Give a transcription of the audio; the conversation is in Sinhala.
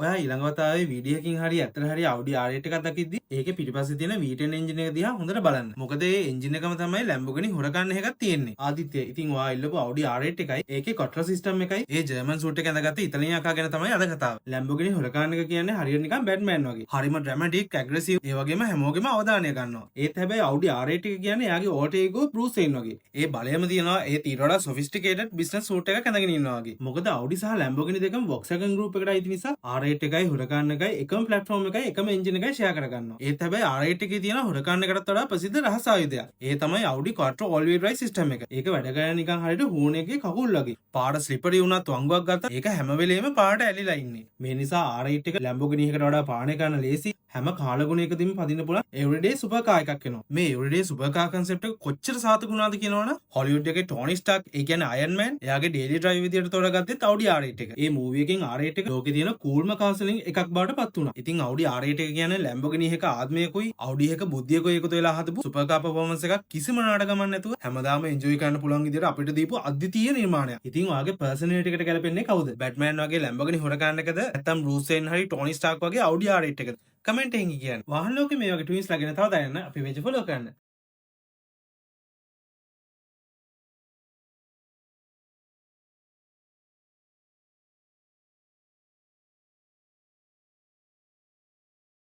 ඔයා ඊළඟ වතාවේ වීඩියෝ එකකින් හරි ඇත්තට හරි Audi R8 එකක් දකිද්දි ඒකේ පිටිපස්සේ තියෙන V10 එන්ජින් එක දිහා හොඳට බලන්න. මොකද ඒ එන්ජින් එකම තමයි Lamborghini හොරකන්න එකක් තියෙන්නේ. ආදිත්‍ය ඉතින් ඔයා ඉල්ලපු Audi R8 එකයි ඒකේ කොට්‍රා සිස්ටම් එකයි ඒ ජර්මන් සූට් එක ඇඳගත්ත ඉතාලියන් යකා ගැන තමයි අද කතාව. Lamborghini හොරකන්න එක කියන්නේ හරියට නිකන් බැට්මෑන් වගේ. හරිම ඩ්‍රැමැටික්, ඇග්‍රෙසිව්, ඒ වගේම හැමෝගෙම අවධානය ගන්නවා. ඒත් හැබැයි Audi R8 එක කියන්නේ එයාගේ alter ego Bruce Wayne වගේ. ඒ බලයම තියනවා ඒ ඊට වඩා sophisticated business suit එකක් ඇඳගෙන ඉන්නවා වගේ. මොකද Audi සහ Lamborghini දෙකම Volkswagen group එකට අයිති නිසා R8 එකයි හොරකන්න එකයි එකම platform එකයි එකම engine එකයි share කරගන්නවා. ඒත් හැබැයි R8 එකේ තියෙන හොරකන්න එකටත් වඩා ප්‍රසිද්ධ රහස් ආයුධයක්. ඒ තමයි Audi Quattro all-wheel drive system එක. ඒක වැඩ කරන්නේ නිකන් හරියට හූන එකේ කකුල් වගේ. පාර slippery වුණත් වංගුවක් ගත්තත් ඒක හැම වෙලේම පාරට ඇලිලා ඉන්නේ. මේ නිසා R8 එක Lamborghini එකකට වඩා පාලනය කරන්න ලේසි. හැම කාලගුණයකදීම පදින්න පුළුවන් everyday super car එකක් වෙනවා. මේ everyday super car concept එක කොච්චර සාර්ථක වුණාද කියනවනම් Hollywood එකේ Tony Stark, ඒ කියන්නේ Iron Man, එයාගේ daily drive විදියට තෝරාගත්තෙත් Audi R8 එක. ඒ movie එකෙන් R8 එක ලෝකේ තියෙන coolම cars වලින් එකක් බවට පත් වුණා. ඉතින් Audi R8 එක කියන්නේ Lamborghini එක ආත්මයකුයි Audi එක බුද්ධියකුයි එකතු වෙලා හදපු super car performance එකක් කිසිම නාටකමක් නැතුව හැමදාම enjoy කරන්න පුළුවන් විදියට අපිට දීපු අද්විතීය නිර්මාණයක්. ඉතින් ඔයාගේ personality එකට ගැලපෙන්නේ කවුද? Batman වගේ Lamborghini හොරකන්න එකද? නැත්නම් Bruce Wayne හරි Tony Stark වගේ Audi R8 එකද? කමෙන්ට් එකකින් කියන්න. වාහන ලෝකේ මේ වගේ ට්වින්ස් ලාගෙන තව දැනන්න අපි page follow කරන්න.